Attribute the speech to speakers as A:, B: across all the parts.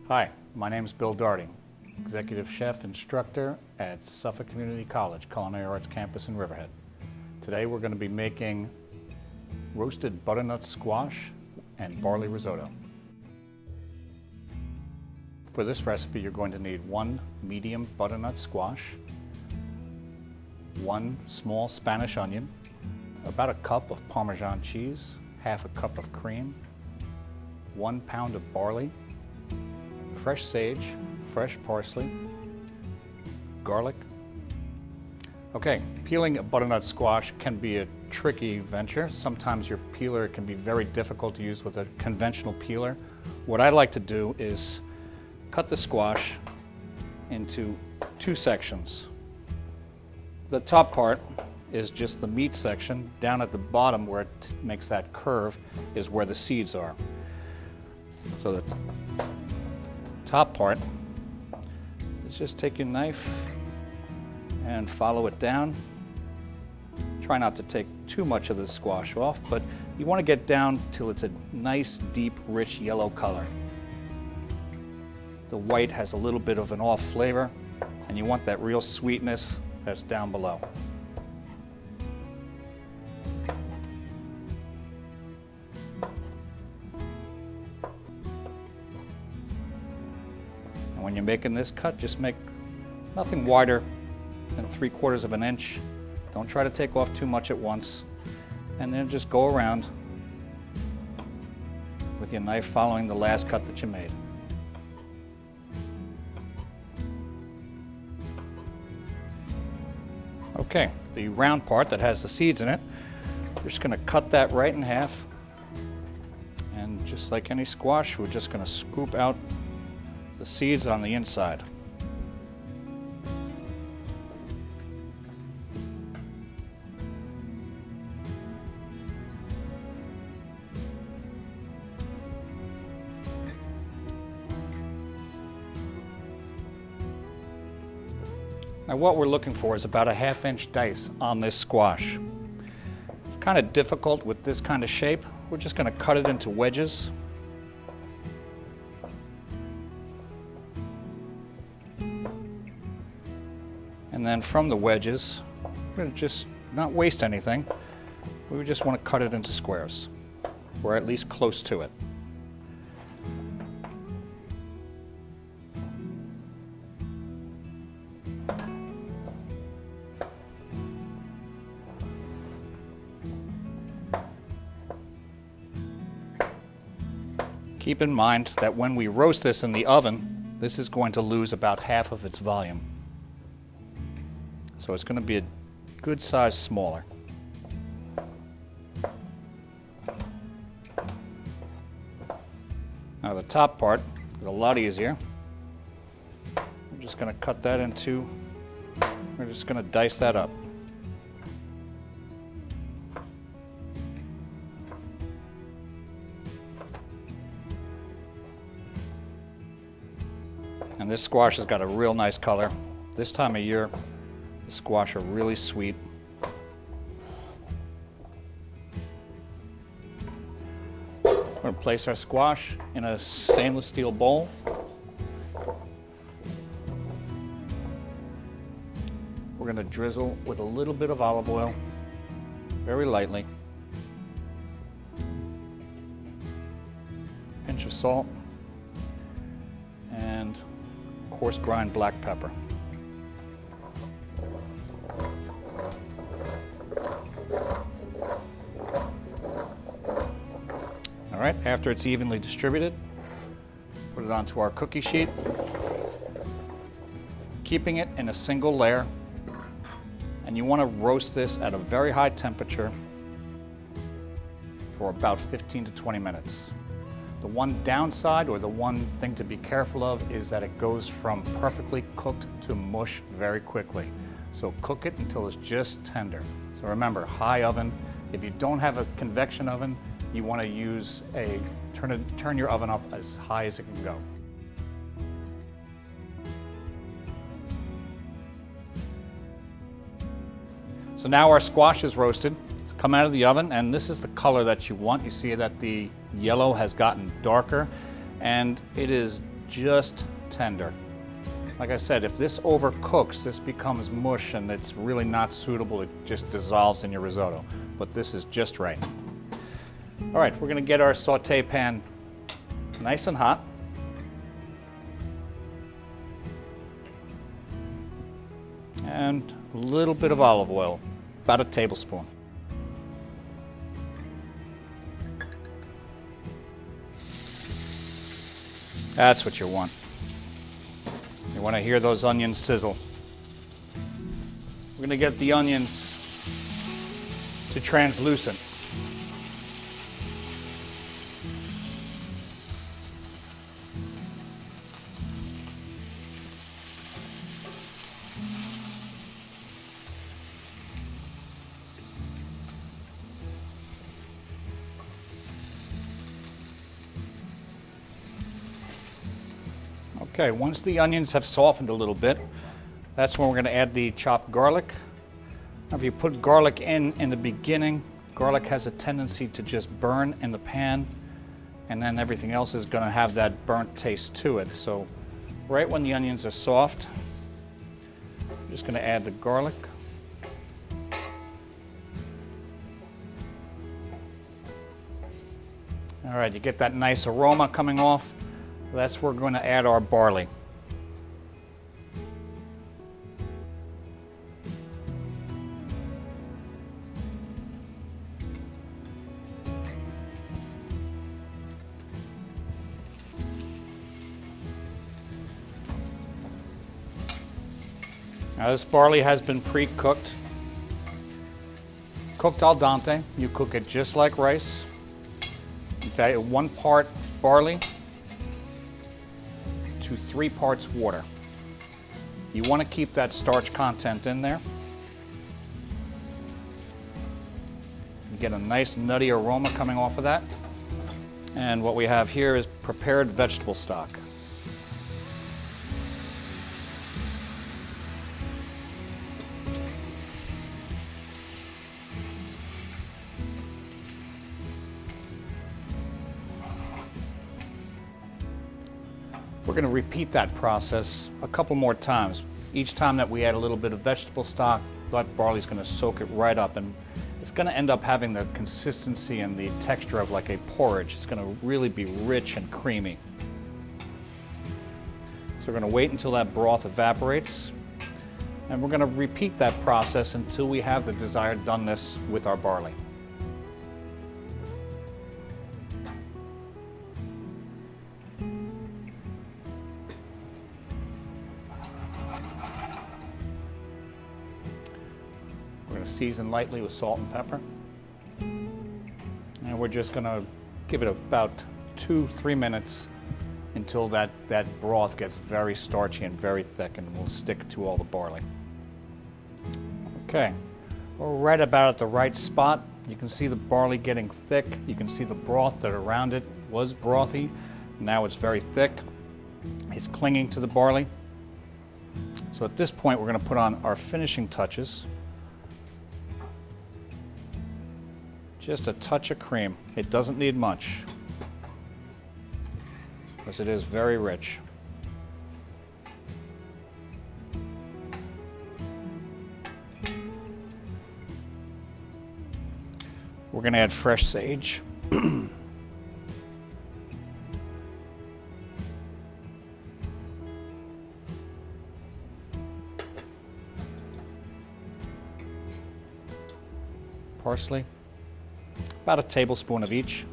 A: Hi, my name is Bill Darty, Executive Chef Instructor at Suffolk Community College, Culinary Arts Campus in Riverhead. Today we're going to be making roasted butternut squash and barley risotto. For this recipe you're going to need 1 medium butternut squash, 1 small Spanish onion, about a cup of Parmesan cheese, half a cup of cream, 1 pound of barley, fresh sage, fresh parsley, garlic. Okay, peeling a butternut squash can be a tricky venture. Sometimes your peeler can be very difficult to use with a conventional peeler. What I like to do is cut the squash into 2 sections. The top part is just the meat section. Down at the bottom where it makes that curve is where the seeds are. So the top part is just take your knife and follow it down. Try not to take too much of the squash off, but you want to get down till it's a nice, deep, rich yellow color. The white has a little bit of an off flavor, and you want that real sweetness that's down below. When you're making this cut, just make nothing wider than 3/4 of an inch. Don't try to take off too much at once. And then just go around with your knife following the last cut that you made. Okay, the round part that has the seeds in it, we're just going to cut that right in half. And just like any squash, we're just going to scoop out the seeds on the inside. Now what we're looking for is about a 1/2 inch dice on this squash. It's kind of difficult with this kind of shape. We're just going to cut it into wedges. And then from the wedges, we're going to just not waste anything. We just want to cut it into squares, or at least close to it. Keep in mind that when we roast this in the oven, this is going to lose about half of its volume. So it's going to be a good size smaller. Now the top part is a lot easier. I'm just going to cut that into, we're just going to dice that up. And this squash has got a real nice color. This time of year, the squash are really sweet. We're going to place our squash in a stainless steel bowl. We're going to drizzle with a little bit of olive oil, very lightly. Pinch of salt and coarse grind black pepper. All right, after it's evenly distributed, put it onto our cookie sheet, keeping it in a single layer. And you want to roast this at a very high temperature for about 15 to 20 minutes. The one downside, or the one thing to be careful of, is that it goes from perfectly cooked to mush very quickly. So cook it until it's just tender. So remember, high oven. If you don't have a convection oven, you want to use turn your oven up as high as it can go. So now our squash is roasted. It's come out of the oven, and this is the color that you want. You see that the yellow has gotten darker, and it is just tender. Like I said, if this overcooks, this becomes mush and it's really not suitable. It just dissolves in your risotto. But this is just right. All right, we're gonna get our saute pan nice and hot. And a little bit of olive oil, about a tablespoon. That's what you want. You want to hear those onions sizzle. We're going to get the onions to translucent. Okay, once the onions have softened a little bit, that's when we're going to add the chopped garlic. Now, if you put garlic in the beginning, garlic has a tendency to just burn in the pan, and then everything else is going to have that burnt taste to it. So right when the onions are soft, I'm just going to add the garlic. All right, you get that nice aroma coming off. That's where we're going to add our barley. Now this barley has been pre-cooked, cooked al dente. You cook it just like rice. Okay, 1 part barley to 3 parts water. You want to keep that starch content in there. You get a nice nutty aroma coming off of that. And what we have here is prepared vegetable stock. We're going to repeat that process a couple more times. Each time that we add a little bit of vegetable stock, that barley's going to soak it right up, and it's going to end up having the consistency and the texture of like a porridge. It's going to really be rich and creamy. So we're going to wait until that broth evaporates, and we're going to repeat that process until we have the desired doneness with our barley. Season lightly with salt and pepper. And we're just going to give it about 2-3 minutes until that broth gets very starchy and very thick and will stick to all the barley. Okay, we're right about at the right spot. You can see the barley getting thick. You can see the broth that around it was brothy. Now it's very thick. It's clinging to the barley. So at this point we're going to put on our finishing touches. Just a touch of cream. It doesn't need much, because it is very rich. We're going to add fresh sage. Parsley. About a tablespoon of each.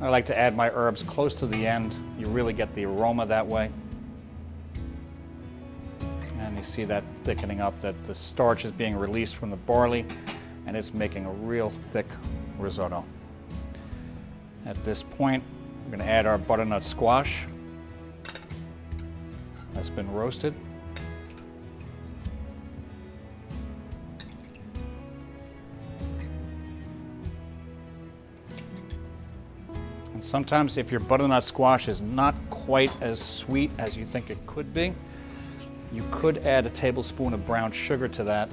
A: I like to add my herbs close to the end. You really get the aroma that way. And you see that thickening up, that the starch is being released from the barley, and it's making a real thick risotto. At this point, we're going to add our butternut squash that's been roasted. And sometimes if your butternut squash is not quite as sweet as you think it could be, you could add a tablespoon of brown sugar to that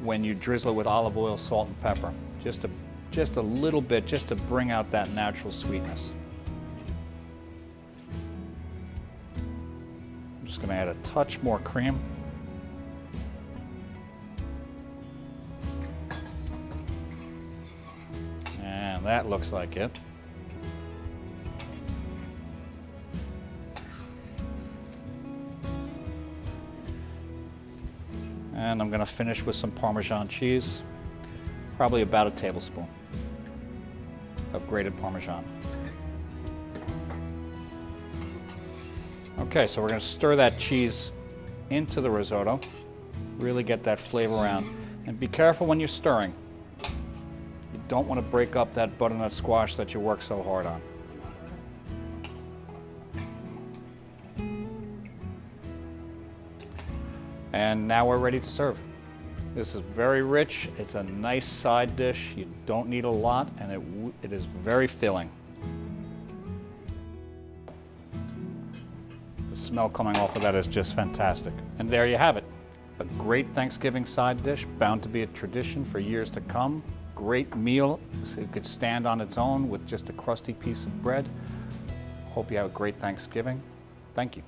A: when you drizzle it with olive oil, salt, and pepper, just to just a little bit, just to bring out that natural sweetness. I'm just going to add a touch more cream. And that looks like it. And I'm going to finish with some Parmesan cheese, probably about a tablespoon of grated Parmesan. Okay, so we're going to stir that cheese into the risotto, really get that flavor around. And be careful when you're stirring. You don't want to break up that butternut squash that you work so hard on. And now we're ready to serve. This is very rich. It's a nice side dish. You don't need a lot, and it is very filling. The smell coming off of that is just fantastic. And there you have it. A great Thanksgiving side dish, bound to be a tradition for years to come. Great meal. So it could stand on its own with just a crusty piece of bread. Hope you have a great Thanksgiving. Thank you.